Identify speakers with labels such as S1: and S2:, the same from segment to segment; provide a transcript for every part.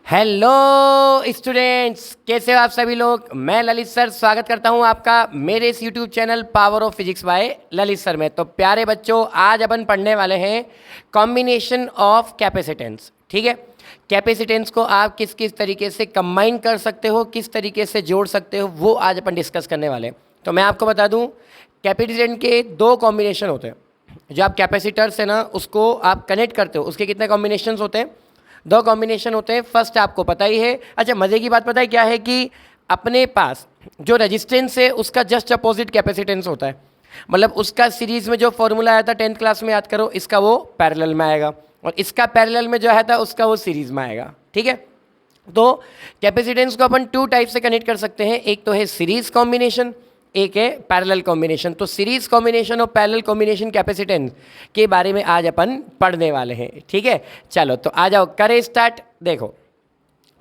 S1: Hello students, कैसे हो आप सभी लोग। मैं ललित सर स्वागत करता हूं आपका मेरे इस YouTube channel power of physics bye Lalit sir में। तो प्यारे बच्चों, आज अपन पढ़ने वाले हैं कॉम्बिनेशन ऑफ कैपेसिटेंस। ठीक है, कैपेसिटेंस को आप किस किस तरीके से कंबाइन कर सकते हो, किस तरीके से जोड़ सकते हो, वो आज अपन डिस्कस करने वाले हैं। तो मैं आपको बता दूं, कैपेसिटेंस के दो कॉम्बिनेशन होते हैं। जो आप कैपेसिटर से ना उसको आप कनेक्ट करते हो, उसके कितने कॉम्बिनेशन होते हैं? दो कॉम्बिनेशन होते हैं। फर्स्ट आपको पता ही है। अच्छा, मज़े की बात पता है क्या है कि अपने पास जो रेजिस्टेंस है उसका जस्ट अपोजिट कैपेसिटेंस होता है। मतलब उसका सीरीज में जो फॉर्मूला आया था 10th क्लास में, याद करो, इसका वो पैरेलल में आएगा और इसका पैरेलल में जो आया था उसका वो सीरीज में आएगा। ठीक है, तो कैपेसिटेंस को अपन टू टाइप से कनेक्ट कर सकते हैं। एक तो है सीरीज कॉम्बिनेशन, एक है पैरेलल कॉम्बिनेशन। तो सीरीज कॉम्बिनेशन और पैरेलल कॉम्बिनेशन कैपेसिटेंस के बारे में आज अपन पढ़ने वाले हैं। ठीक है, चलो तो आ जाओ, करें स्टार्ट। देखो,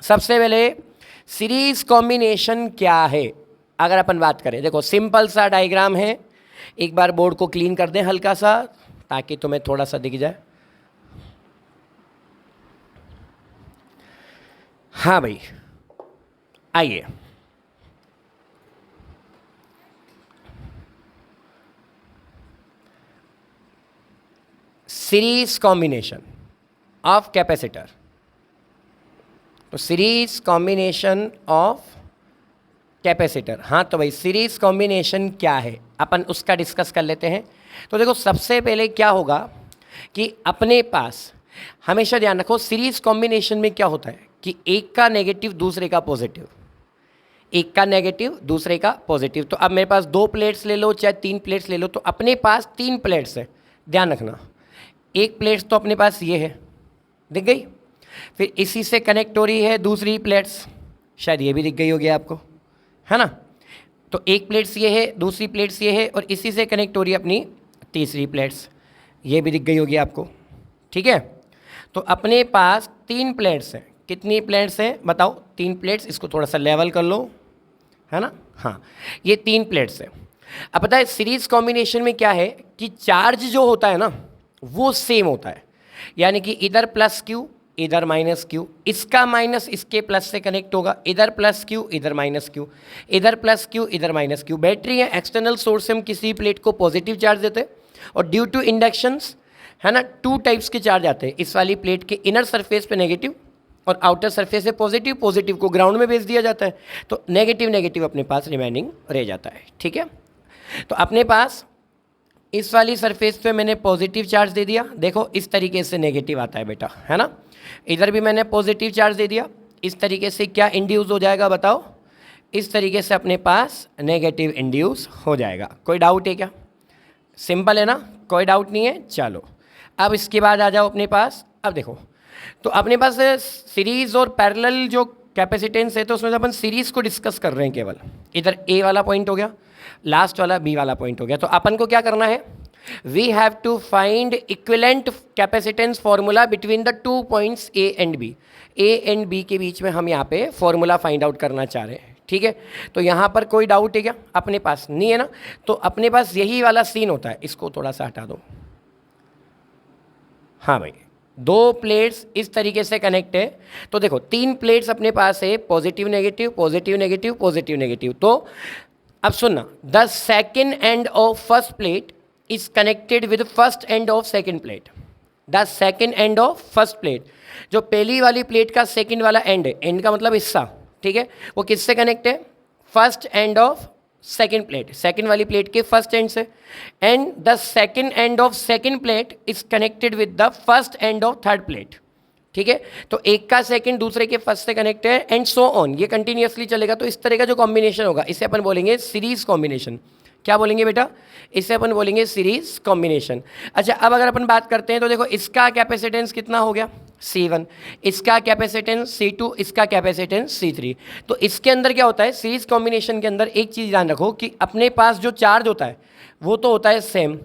S1: सबसे पहले सीरीज कॉम्बिनेशन क्या है अगर अपन बात करें। देखो, सिंपल सा डायग्राम है। एक बार बोर्ड को क्लीन कर दें हल्का सा, ताकि तुम्हें थोड़ा सा दिख जाए। हाँ भाई, आइए। Series combination of capacitor. तो सीरीज कॉम्बिनेशन ऑफ कैपेसिटर, हाँ तो भाई सीरीज कॉम्बिनेशन क्या है अपन उसका डिस्कस कर लेते हैं। तो देखो, सबसे पहले क्या होगा कि अपने पास हमेशा ध्यान रखो, सीरीज कॉम्बिनेशन में क्या होता है कि एक का नेगेटिव दूसरे का पॉजिटिव, एक का नेगेटिव दूसरे का पॉजिटिव। तो अब मेरे पास दो प्लेट्स ले लो चाहे तीन प्लेट्स ले लो, तो अपने पास तीन प्लेट्स है। ध्यान रखना, एक प्लेट्स तो अपने पास ये है, दिख गई। फिर इसी से कनेक्ट हो रही है दूसरी प्लेट्स, शायद ये भी दिख गई होगी आपको, है ना। तो एक प्लेट्स ये है, दूसरी प्लेट्स ये है, और इसी से कनेक्ट हो रही है अपनी तीसरी प्लेट्स, ये भी दिख गई होगी आपको। ठीक है, तो अपने पास तीन प्लेट्स हैं। कितनी प्लेट्स हैं बताओ? तीन प्लेट्स। इसको थोड़ा सा लेवल कर लो, है ना। हाँ, ये तीन प्लेट्स हैं। अब पता है सीरीज कॉम्बिनेशन में क्या है कि चार्ज जो होता है ना वो सेम होता है। यानी कि इधर प्लस क्यू इधर माइनस क्यू, इसका माइनस इसके प्लस से कनेक्ट होगा, इधर प्लस क्यू इधर माइनस क्यू, इधर प्लस क्यू इधर माइनस क्यू। बैटरी है, एक्सटर्नल सोर्स से हम किसी प्लेट को पॉजिटिव चार्ज देते हैं, और ड्यू टू इंडक्शंस, है ना, टू टाइप्स के चार्ज आते हैं। इस वाली प्लेट के इनर सरफेस पे नेगेटिव और आउटर सरफेस पे पॉजिटिव। पॉजिटिव को ग्राउंड में भेज दिया जाता है, तो नेगेटिव नेगेटिव अपने पास रिमेनिंग रह जाता है। ठीक है, तो अपने पास इस वाली सरफेस पे मैंने पॉजिटिव चार्ज दे दिया, देखो इस तरीके से नेगेटिव आता है बेटा, है ना। इधर भी मैंने पॉजिटिव चार्ज दे दिया, इस तरीके से क्या इंड्यूस हो जाएगा बताओ? इस तरीके से अपने पास नेगेटिव इंड्यूस हो जाएगा। कोई डाउट है क्या? सिंपल है ना, कोई डाउट नहीं है। चलो, अब इसके बाद आ जाओ अपने पास। अब देखो, तो अपने पास सीरीज और पैरेलल जो कैपेसिटेंस है, तो उसमें अपन सीरीज को डिस्कस कर रहे हैं केवल। इधर ए वाला पॉइंट हो गया, लास्ट वाला बी वाला पॉइंट हो गया। तो अपन को क्या करना है? We have to find equivalent capacitance formula between the two points A and B. A and B के बीच में हम यहाँ पे फॉर्मूला फाइंड आउट करना चाह रहे हैं। ठीक है, तो यहाँ पर कोई डाउट है क्या? अपने पास नहीं है ना। तो अपने पास यही वाला सीन होता है, इसको थोड़ा सा हटा दो। हाँ भाई, दो प्लेट्स इस तरीके से कनेक्ट है। तो देखो, तीन प्लेट्स अपने पास है, positive negative positive negative positive negative. तो अब सुनना, the second end of first plate is connected with first end of second plate. The second end of first plate, जो पहली वाली प्लेट का सेकेंड वाला एंड है, एंड का मतलब हिस्सा, ठीक है, वो किससे कनेक्ट है? First end of second plate, second वाली प्लेट के फर्स्ट एंड से। And the second end of second plate is connected with the first end of third plate. ठीक है, तो एक का सेकंड दूसरे के फर्स्ट से कनेक्ट है, एंड सो ऑन, ये कंटिन्यूअसली चलेगा। तो इस तरह का जो कॉम्बिनेशन होगा, इसे अपन बोलेंगे सीरीज कॉम्बिनेशन। क्या बोलेंगे बेटा? इसे अपन बोलेंगे सीरीज कॉम्बिनेशन। अच्छा, अब अगर अपन बात करते हैं तो देखो, इसका कैपेसिटेंस कितना हो गया? C1, इसका कैपेसिटेंस C2, इसका कैपेसिटेंस C3। तो इसके अंदर क्या होता है? सीरीज कॉम्बिनेशन के अंदर एक चीज़ ध्यान रखो कि अपने पास जो चार्ज होता है वो तो होता है सेम,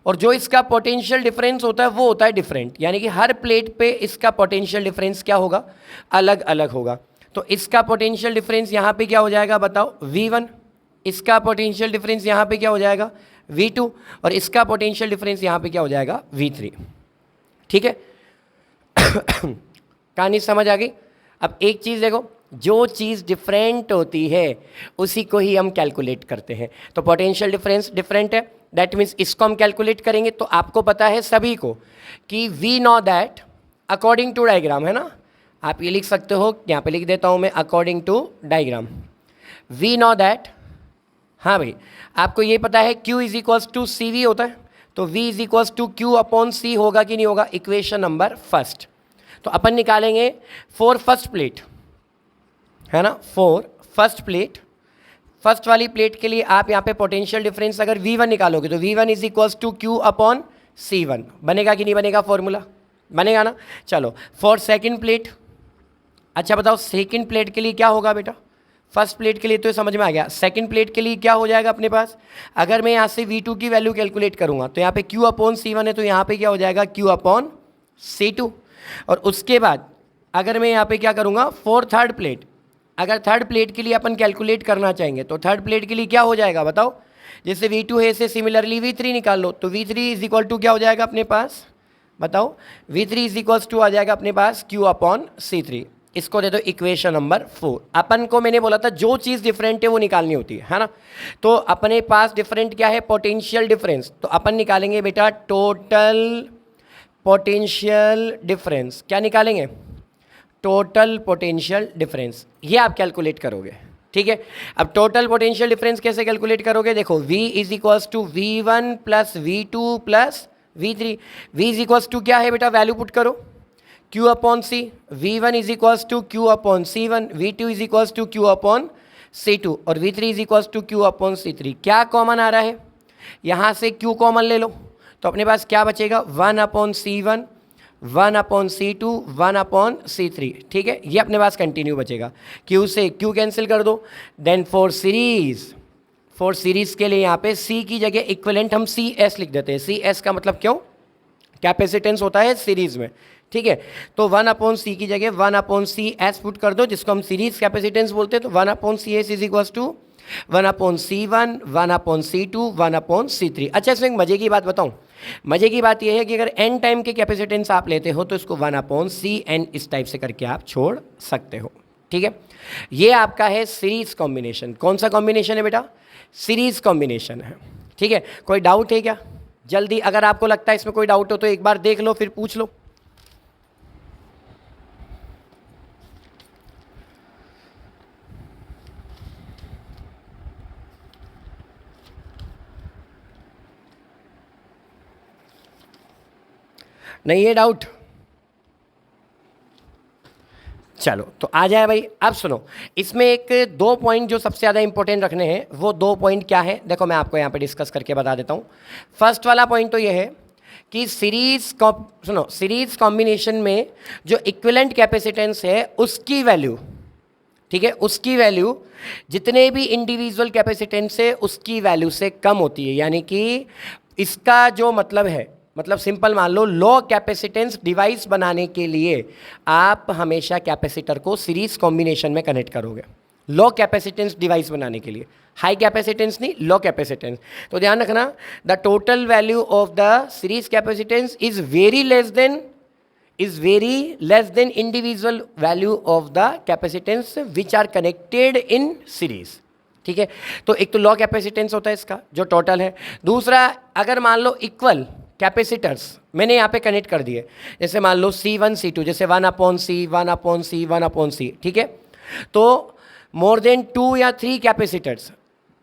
S1: और जो इसका पोटेंशियल डिफरेंस होता है वो होता है डिफरेंट। यानी कि हर प्लेट पे इसका पोटेंशियल डिफरेंस क्या होगा? अलग अलग होगा। तो इसका पोटेंशियल डिफरेंस यहाँ पे क्या हो जाएगा बताओ? V1। इसका पोटेंशियल डिफरेंस यहाँ पे क्या हो जाएगा? V2। और इसका पोटेंशियल डिफरेंस यहाँ पे क्या हो जाएगा? V3। ठीक है, कहानी समझ आ गई? अब एक चीज़ देखो, जो चीज़ डिफरेंट होती है उसी को ही हम कैलकुलेट करते हैं। तो पोटेंशियल डिफरेंस डिफरेंट है, दैट मीन्स इसको हम कैलकुलेट करेंगे। तो आपको पता है सभी को कि we know that according to diagram, है ना। आप ये लिख सकते हो, यहाँ पे लिख देता हूँ मैं, according to diagram we know that. हाँ भाई, आपको ये पता है Q is equals to C V होता है, तो V is equals to Q upon C होगा कि नहीं होगा, इक्वेशन नंबर फर्स्ट। तो अपन निकालेंगे फॉर फर्स्ट प्लेट, है ना, फॉर फर्स्ट प्लेट। फर्स्ट वाली प्लेट के लिए आप यहाँ पे पोटेंशियल डिफरेंस अगर V1 निकालोगे तो V1 is equals to Q upon C1 बनेगा कि नहीं बनेगा, फॉर्मूला बनेगा ना। चलो फॉर सेकंड प्लेट, अच्छा बताओ सेकंड प्लेट के लिए क्या होगा बेटा। फर्स्ट प्लेट के लिए तो ये समझ में आ गया, सेकंड प्लेट के लिए क्या हो जाएगा अपने पास। अगर मैं यहाँ से V2 की वैल्यू कैलकुलेट करूँगा तो यहाँ पे Q अपॉन C1 है, तो यहाँ पे क्या हो जाएगा Q अपॉन C2। और उसके बाद अगर मैं यहाँ पे क्या करूँगा फॉर थर्ड प्लेट, अगर थर्ड प्लेट के लिए अपन कैलकुलेट करना चाहेंगे तो थर्ड प्लेट के लिए क्या हो जाएगा बताओ। जैसे V2 है, इसे सिमिलरली V3 निकाल लो, तो V3 इज इक्वल टू क्या हो जाएगा अपने पास, बताओ। V3 इज इक्वल्स टू आ जाएगा अपने पास Q अपॉन C3। इसको दे दो इक्वेशन नंबर 4। अपन को मैंने बोला था जो चीज़ डिफरेंट है वो निकालनी होती है ना। तो अपने पास डिफरेंट क्या है, पोटेंशियल डिफरेंस। तो अपन निकालेंगे बेटा टोटल पोटेंशियल डिफरेंस। क्या निकालेंगे, टोटल पोटेंशियल डिफरेंस। ये आप कैलकुलेट करोगे, ठीक है। अब टोटल पोटेंशियल डिफरेंस कैसे कैलकुलेट करोगे, देखो V is equals to V1 plus V2 plus V3। V is equals to क्या है बेटा, वैल्यू पुट करो Q upon C। V1 is equals to Q upon C1, V2 is equals to Q upon C2 और V3 is equals to Q upon C3। क्या common आ रहा है, यहाँ से Q कॉमन ले लो तो अपने पास क्या बचेगा, 1 upon C1, 1 upon C2, 1 upon C3, ठीक है। ये अपने पास कंटिन्यू बचेगा, Q से Q कैंसिल कर दो। देन फॉर सीरीज के लिए यहाँ पे C की जगह इक्विवेलेंट हम CS लिख देते हैं। CS का मतलब क्यों, कैपेसिटेंस होता है सीरीज में, ठीक है। तो 1 अपॉन C की जगह 1 अपॉन CS पुट कर दो, जिसको हम सीरीज कैपेसिटेंस बोलते हैं। तो 1 upon CS is equals to 1 upon C1, 1 upon C2, 1 upon C3। अच्छा इसमें एक मजे की बात बताऊं, मजे की बात यह है कि अगर n टाइम के कैपेसिटेंस आप लेते हो तो इसको 1 अपॉन CN इस टाइप से करके आप छोड़ सकते हो, ठीक है। ये आपका है सीरीज कॉम्बिनेशन। कौन सा कॉम्बिनेशन है बेटा, सीरीज कॉम्बिनेशन है, ठीक है। कोई डाउट है क्या, जल्दी अगर आपको लगता है इसमें कोई डाउट हो तो एक बार देख लो फिर पूछ लो। नहीं है डाउट, चलो तो आ जाए भाई। अब सुनो, इसमें एक 2 पॉइंट जो सबसे ज़्यादा इंपॉर्टेंट रखने हैं, वो 2 पॉइंट क्या है, देखो मैं आपको यहाँ पे डिस्कस करके बता देता हूँ। फर्स्ट वाला पॉइंट तो ये है कि सीरीज कॉम्बिनेशन में जो इक्विवेलेंट कैपेसिटेंस है उसकी वैल्यू, ठीक है, उसकी वैल्यू जितने भी इंडिविजुअल कैपेसिटेंस है उसकी वैल्यू से कम होती है। यानी कि इसका जो मतलब है, मतलब सिंपल मान लो, लो कैपेसिटेंस डिवाइस बनाने के लिए आप हमेशा कैपेसिटर को सीरीज कॉम्बिनेशन में कनेक्ट करोगे। लो कैपेसिटेंस डिवाइस बनाने के लिए, हाई कैपेसिटेंस नहीं, लो कैपेसिटेंस। तो ध्यान रखना, the total value of the series capacitance is very less than individual value of the capacitance which are connected in series, ठीक है। तो एक तो लो कैपेसिटेंस होता है इसका जो टोटल है। दूसरा, अगर मान लो इक्वल कैपेसिटर्स मैंने यहाँ पे कनेक्ट कर दिए, जैसे मान लो C1 C2, जैसे 1 upon C, 1 upon C, 1 upon C, ठीक है। तो मोर देन 2 या 3 कैपेसिटर्स,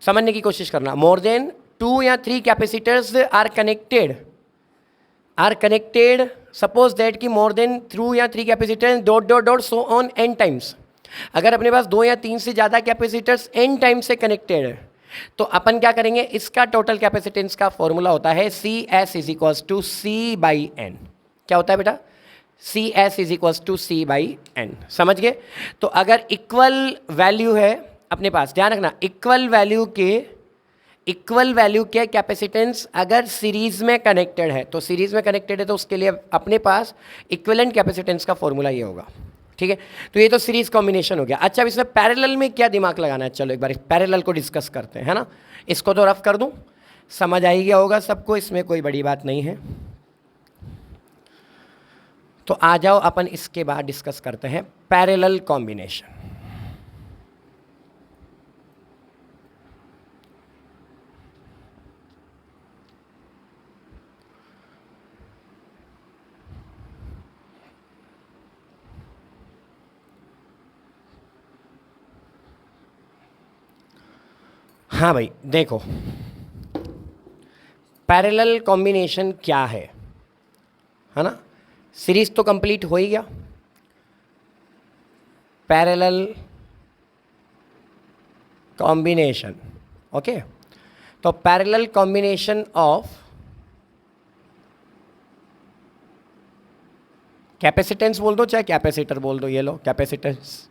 S1: समझने की कोशिश करना, मोर देन 2 या 3 capacitors are connected suppose that कि मोर देन 2 या 3 capacitors dot dot dot so on n times. अगर अपने पास 2 या 3 से ज़्यादा कैपेसिटर्स n टाइम्स से कनेक्टेड है तो अपन क्या करेंगे, इसका टोटल कैपेसिटेंस का फॉर्मूला होता है CS is equals to C/N। क्या होता है बेटा, CS is equals to C/N, समझ गए। तो अगर इक्वल वैल्यू है अपने पास, ध्यान रखना, इक्वल वैल्यू के कैपेसिटेंस अगर सीरीज में कनेक्टेड है, तो सीरीज में कनेक्टेड है तो उसके लिए अपने पास इक्विवेलेंट कैपेसिटेंस का फॉर्मूला ये होगा, ठीक है। तो ये तो सीरीज कॉम्बिनेशन हो गया। अच्छा अब इसमें पैरेलल में क्या दिमाग लगाना है, चलो एक बार पैरेलल को डिस्कस करते हैं, है ना। इसको तो रफ कर दूं, समझ आ ही गया होगा सबको, इसमें कोई बड़ी बात नहीं है। तो आ जाओ अपन इसके बाद डिस्कस करते हैं पैरेलल कॉम्बिनेशन। हाँ भाई देखो, पैरेलल कॉम्बिनेशन क्या है ना। सीरीज तो कंप्लीट हो ही गया। Parallel combination, okay. तो पैरेलल कॉम्बिनेशन ऑफ कैपेसिटेंस बोल दो चाहे कैपेसिटर बोल दो, ये लो कैपेसिटेंस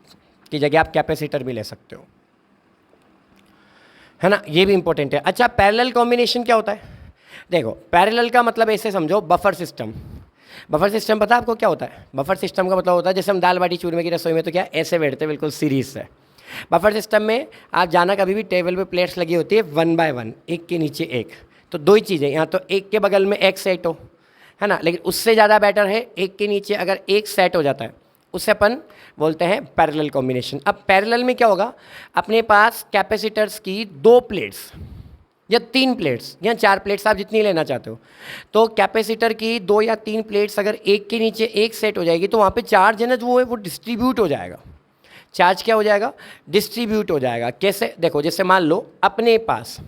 S1: की जगह आप कैपेसिटर भी ले सकते हो, है ना, ये भी इंपॉर्टेंट है। अच्छा, पैरेलल कॉम्बिनेशन क्या होता है? देखो, पैरेलल का मतलब ऐसे समझो, बफर सिस्टम। बफर सिस्टम पता है आपको क्या होता है? बफर सिस्टम का मतलब होता है जैसे हम दाल बाटी चूरमे की रसोई में तो क्या ऐसे बैठते हैं बिल्कुल सीरीज से। बफर सिस्टम में आप जाना कभी भी, टेबल पे प्लेट्स लगी होती है 1 बाय 1, एक के नीचे एक। तो दो ही चीज़ें, यहाँ तो एक के बगल में एक सेट हो, है ना, लेकिन उससे ज़्यादा बेटर है एक के नीचे अगर एक सेट हो जाता है, उससे अपन बोलते हैं पैरेलल कॉम्बिनेशन। अब पैरेलल में क्या होगा, अपने पास कैपेसिटर्स की 2 प्लेट्स या 3 प्लेट्स या 4 प्लेट्स, आप जितनी लेना चाहते हो, तो कैपेसिटर की 2 या 3 प्लेट्स अगर एक के नीचे एक सेट हो जाएगी तो वहाँ पे चार्ज है ना, जो है वो डिस्ट्रीब्यूट हो जाएगा। चार्ज क्या हो जाएगा? डिस्ट्रीब्यूट हो जाएगा। कैसे? देखो, जैसे मान लो अपने पास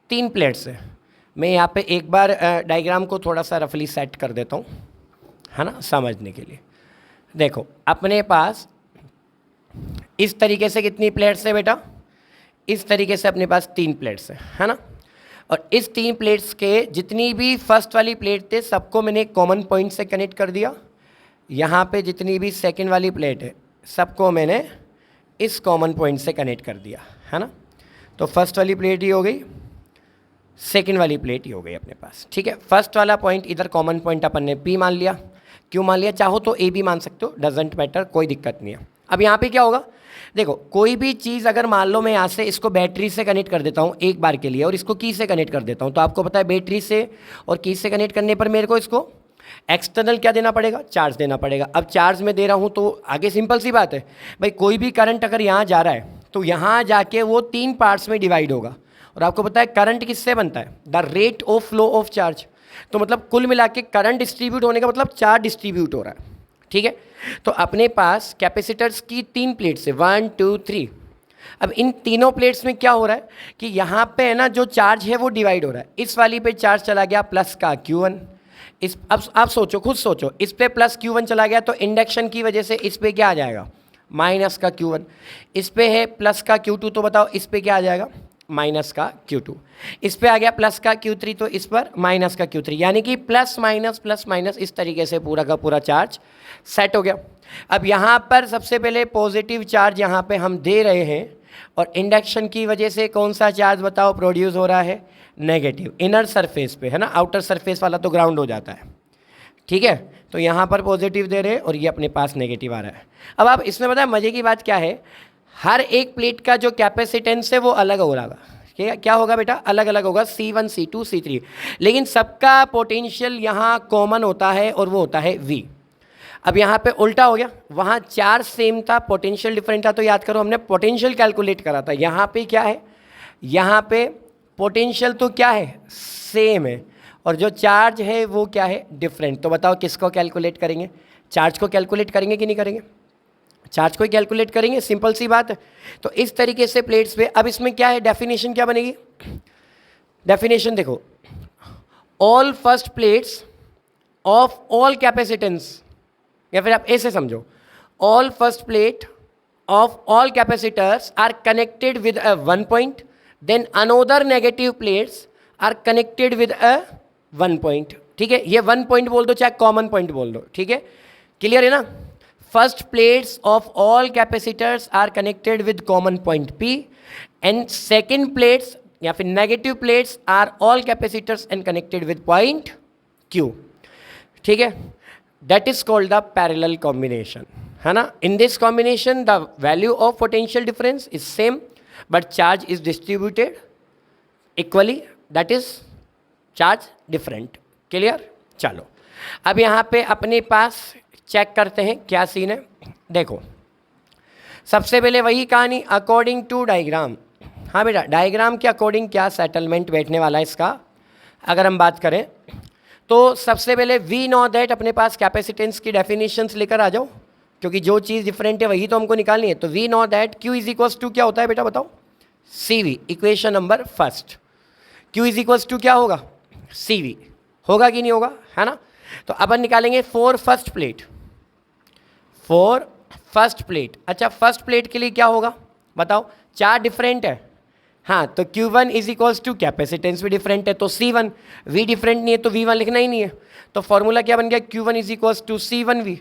S1: 3 प्लेट्स है। मैं यहाँ पे एक बार डायग्राम को थोड़ा सा रफली सेट कर देता हूँ, है ना, समझने के लिए। देखो, अपने पास इस तरीके से कितनी प्लेट्स है बेटा? इस तरीके से अपने पास 3 प्लेट्स है ना। और इस 3 प्लेट्स के जितनी भी फर्स्ट वाली प्लेट थे सबको मैंने कॉमन पॉइंट से कनेक्ट कर दिया। यहाँ पे जितनी भी सेकंड वाली प्लेट है सबको मैंने इस कॉमन पॉइंट से कनेक्ट कर दिया, है ना। तो फर्स्ट वाली प्लेट ही हो गई, सेकंड वाली प्लेट ही हो गई अपने पास, ठीक है। फर्स्ट वाला पॉइंट इधर कॉमन पॉइंट अपन ने P मान लिया। क्यों मान लिया? चाहो तो A भी मान सकते हो, डजेंट मैटर, कोई दिक्कत नहीं है। अब यहाँ पे क्या होगा, देखो, कोई भी चीज़ अगर मान लो मैं यहाँ से इसको बैटरी से कनेक्ट कर देता हूँ एक बार के लिए और इसको की से कनेक्ट कर देता हूँ, तो आपको पता है बैटरी से और की से कनेक्ट करने पर मेरे को इसको एक्सटर्नल क्या देना पड़ेगा? चार्ज देना पड़ेगा। अब चार्ज में दे रहा हूँ तो आगे सिंपल सी बात है भाई, कोई भी करंट अगर यहाँ जा रहा है तो यहाँ जाके वो 3 पार्ट्स में डिवाइड होगा। और आपको पता है करंट किससे बनता है? The rate of flow of charge. तो मतलब कुल मिला के करंट डिस्ट्रीब्यूट होने का मतलब चार्ज डिस्ट्रीब्यूट हो रहा है, ठीक है। तो अपने पास कैपेसिटर्स की 3 प्लेट्स है, 1 2 3। अब इन तीनों प्लेट्स में क्या हो रहा है कि यहाँ पे है ना जो चार्ज है वो डिवाइड हो रहा है। इस वाली पे चार्ज चला गया प्लस का Q1, इस अब आप सोचो, खुद सोचो, इस पे प्लस Q1 चला गया तो इंडक्शन की वजह से इस पे क्या आ जाएगा? माइनस का Q1। इस पे है प्लस का Q2, तो बताओ इस पे क्या आ जाएगा? माइनस का Q2। इस पे आ गया प्लस का Q3, तो इस पर माइनस का Q3, यानी कि प्लस माइनस इस तरीके से पूरा का पूरा चार्ज सेट हो गया। अब यहाँ पर सबसे पहले पॉजिटिव चार्ज यहाँ पे हम दे रहे हैं और इंडक्शन की वजह से कौन सा चार्ज बताओ प्रोड्यूस हो रहा है? नेगेटिव, इनर सरफेस पे, है ना। आउटर सरफेस वाला तो ग्राउंड हो जाता है, ठीक है। तो यहाँ पर पॉजिटिव दे रहे हैं और ये अपने पास नेगेटिव आ रहा है। अब आप इसमें बताएं मज़े की बात क्या है, हर एक प्लेट का जो कैपेसिटेंस है वो अलग हो रहा है। क्या होगा बेटा? अलग अलग होगा, C1 C2 C3, लेकिन सबका पोटेंशियल यहाँ कॉमन होता है और वो होता है V। अब यहाँ पे उल्टा हो गया, वहाँ चार्ज सेम था, पोटेंशियल डिफरेंट था। तो याद करो हमने पोटेंशियल कैलकुलेट करा था, यहाँ पे क्या है? यहाँ पे पोटेंशियल तो क्या है? सेम है, और जो चार्ज है वो क्या है? डिफरेंट। तो बताओ किसको कैलकुलेट करेंगे? चार्ज को कैलकुलेट करेंगे कि नहीं करेंगे? चार्ज को ही कैलकुलेट करेंगे, सिंपल सी बात है। तो इस तरीके से प्लेट्स पे, अब इसमें क्या है, डेफिनेशन क्या बनेगी? डेफिनेशन देखो, all first plates of all capacitance, या फिर आप ऐसे समझो, all first plate of all capacitors are connected with a 1 point, then another negative plates are connected with a 1 point, ठीक है। ये 1 पॉइंट बोल दो चाहे कॉमन पॉइंट बोल दो, ठीक है, क्लियर है ना। First plates of all capacitors are connected with common point P, and second plates या फिर negative plates are all capacitors and connected with point Q, ठीक है। That is called the parallel combination, है ना। In this combination the value of potential difference is same but charge is distributed equally, that is charge different, clear. चलो, अब यहाँ पे अपने पास check करते हैं क्या सीन है। देखो सबसे पहले वही कहानी अकॉर्डिंग टू डायग्राम। हाँ बेटा, डायग्राम के अकॉर्डिंग क्या सेटलमेंट बैठने वाला है इसका अगर हम बात करें तो सबसे पहले वी नो दैट अपने पास कैपेसिटेंस की डेफिनेशंस लेकर आ जाओ, क्योंकि जो चीज़ डिफरेंट है वही तो हमको निकालनी है। तो we know that Q is equals to क्या होता है बेटा बताओ, CV। Equation number first, Q is equals to क्या होगा, CV। होगा कि नहीं होगा, है ना। तो अपन निकालेंगे for first plate, for first plate. अच्छा फर्स्ट प्लेट के लिए क्या होगा बताओ, चार डिफरेंट है। हाँ तो Q1 is equals to capacitance भी डिफरेंट है तो C1, V डिफरेंट नहीं है तो V1 लिखना ही नहीं है। तो फॉर्मूला क्या बन गया, Q1 is equals to C1V।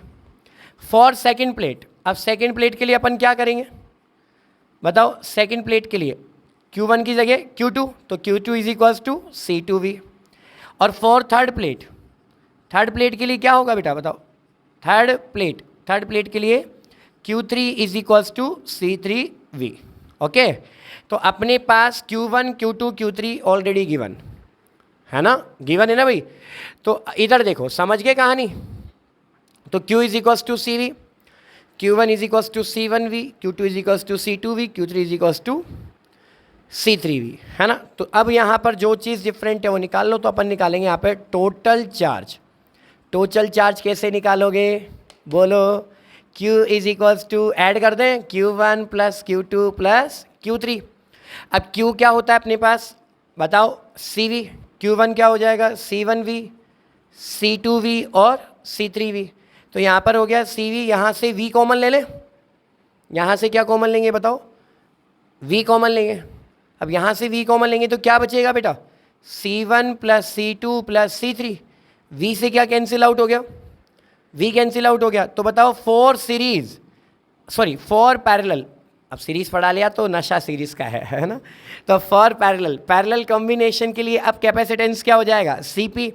S1: For second plate, अब सेकेंड प्लेट के लिए अपन क्या करेंगे बताओ, सेकेंड प्लेट के लिए Q1 की जगह Q2, तो Q2 is equals to C2V। और for third plate, third plate के लिए क्या होगा बेटा बताओ, थर्ड प्लेट के लिए Q3 is equals to C3V। Okay, तो अपने पास Q1 Q2 Q3 already given है ना, गिवन है ना भाई। तो इधर देखो समझ गए कहानी। तो Q is equals to CV, Q1 is equals to C1V, Q2 is equals to C2V, Q3 is equals to C3V, है ना। तो अब यहाँ पर जो चीज़ डिफरेंट है वो निकाल लो। तो अपन निकालेंगे यहाँ पे टोटल चार्ज। टोटल चार्ज कैसे निकालोगे बोलो, Q is equals to add कर दें Q1 plus Q2 plus Q3। अब Q क्या होता है अपने पास बताओ, CV। Q1 क्या हो जाएगा, C1V, C2V और C3V। तो यहाँ पर हो गया CV, यहाँ से V कॉमन ले लें, यहाँ से क्या कॉमन लेंगे बताओ, V कॉमन लेंगे। अब यहाँ से V कॉमन लेंगे तो क्या बचेगा बेटा, C1 plus C2 plus C3। V से क्या कैंसिल आउट हो गया, V कैंसिल आउट हो गया। तो बताओ फॉर पैरेलल, अब सीरीज पढ़ा लिया तो नशा सीरीज का है ना। तो फॉर पैरेलल कॉम्बिनेशन के लिए अब कैपेसिटेंस क्या हो जाएगा, CP,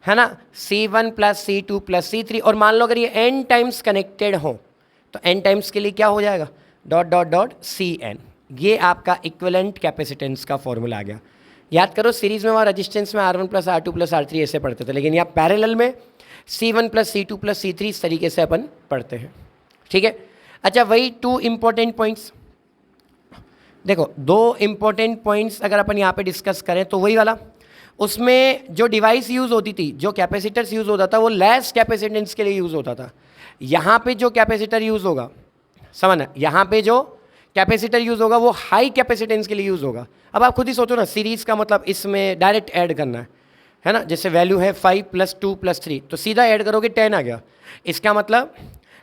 S1: है ना, C1 plus C2 plus C3। और मान लो अगर ये n टाइम्स कनेक्टेड हो तो n टाइम्स के लिए क्या हो जाएगा, डॉट डॉट डॉट CN। ये आपका इक्विवेलेंट कैपेसिटेंस का फॉर्मूला आ गया। याद करो सीरीज में वहाँ रजिस्टेंस में R1 plus R2 plus R3 ऐसे पढ़ते थे, लेकिन यहाँ पैरेलल में C1 plus C2 plus C3 इस तरीके से अपन पढ़ते हैं, ठीक है। अच्छा वही टू इम्पोर्टेंट पॉइंट्स, देखो दो इम्पोर्टेंट पॉइंट्स अगर अपन यहाँ पे डिस्कस करें तो वही वाला, उसमें जो डिवाइस यूज़ होती थी, जो कैपेसिटर्स यूज़ होता था वो लेस कैपेसिटेंस के लिए यूज़ होता था। यहाँ पे जो कैपेसिटर यूज़ होगा, समझना, यहाँ पे जो कैपेसिटर यूज़ होगा वो हाई कैपेसिटेंस के लिए यूज़ होगा। अब आप खुद ही सोचो ना, सीरीज़ का मतलब इसमें डायरेक्ट ऐड करना है ना। जैसे वैल्यू है 5 प्लस 2 प्लस 3, तो सीधा ऐड करोगे 10 आ गया। इसका मतलब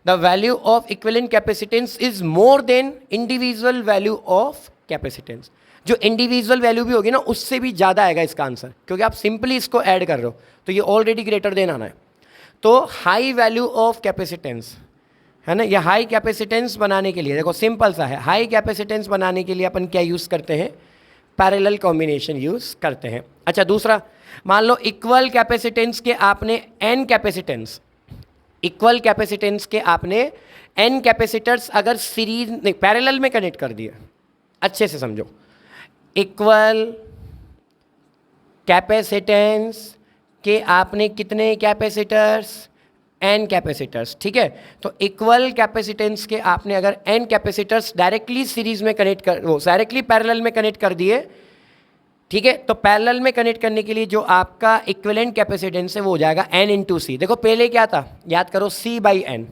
S1: the value of equivalent capacitance is more than individual value of capacitance. जो इंडिविजुअल वैल्यू भी होगी ना उससे भी ज़्यादा आएगा इसका आंसर, क्योंकि आप सिंपली इसको ऐड कर रहे हो तो ये ऑलरेडी ग्रेटर देन आना है। तो हाई वैल्यू ऑफ कैपेसिटेंस है ना, ये हाई कैपेसिटेंस बनाने के लिए देखो सिंपल सा है, हाई कैपेसिटेंस बनाने के लिए अपन क्या यूज़ करते हैं, पैरेलल कॉम्बिनेशन यूज़ करते हैं। अच्छा दूसरा, मान लो इक्वल कैपेसिटेंस के आपने n कैपेसिटेंस, इक्वल कैपेसिटेंस के आपने n कैपेसिटर्स अगर सीरीज नहीं पैरेलल में कनेक्ट कर दिए, अच्छे से समझो, इक्वल कैपेसिटेंस के आपने कितने कैपेसिटर्स, n कैपेसिटर्स, ठीक है। तो इक्वल कैपेसिटेंस के आपने अगर n कैपेसिटर्स डायरेक्टली सीरीज में कनेक्ट कर, वो डायरेक्टली पैरेलल में कनेक्ट कर दिए, ठीक है। तो पैरेलल में कनेक्ट करने के लिए जो आपका इक्विवेलेंट कैपेसिटेंस है वो हो जाएगा n इंटू सी। देखो पहले क्या था, याद करो C/n,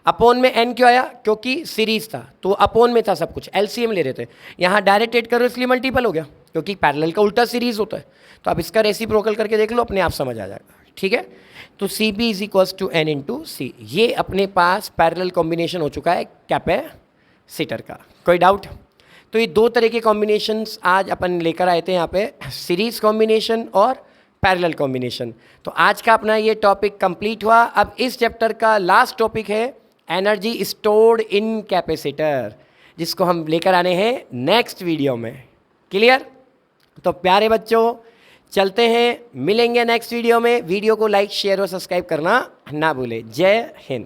S1: अपोन में n क्यों आया, क्योंकि सीरीज था तो अपोन में था सब कुछ, LCM ले रहे थे। यहाँ डायरेक्ट ऐड करो इसलिए मल्टीपल हो गया, क्योंकि पैरेलल का उल्टा सीरीज होता है। तो आप इसका रेसिप्रोकल करके देख लो, अपने आप समझ आ जाएगा, ठीक है। तो CP is equals to n into C. ये अपने पास पैरेलल कॉम्बिनेशन हो चुका है कैपेसिटर का। कोई डाउट? तो ये दो तरह के कॉम्बिनेशंस आज अपन लेकर आए थे यहाँ पे, सीरीज कॉम्बिनेशन और पैरेलल कॉम्बिनेशन। तो आज का अपना ये टॉपिक कंप्लीट हुआ। अब इस चैप्टर का लास्ट टॉपिक है एनर्जी स्टोर्ड इन कैपेसिटर, जिसको हम लेकर आने हैं नेक्स्ट वीडियो में। क्लियर? तो प्यारे बच्चों चलते हैं, मिलेंगे नेक्स्ट वीडियो में। वीडियो को लाइक शेयर और सब्सक्राइब करना ना भूलें। जय हिंद।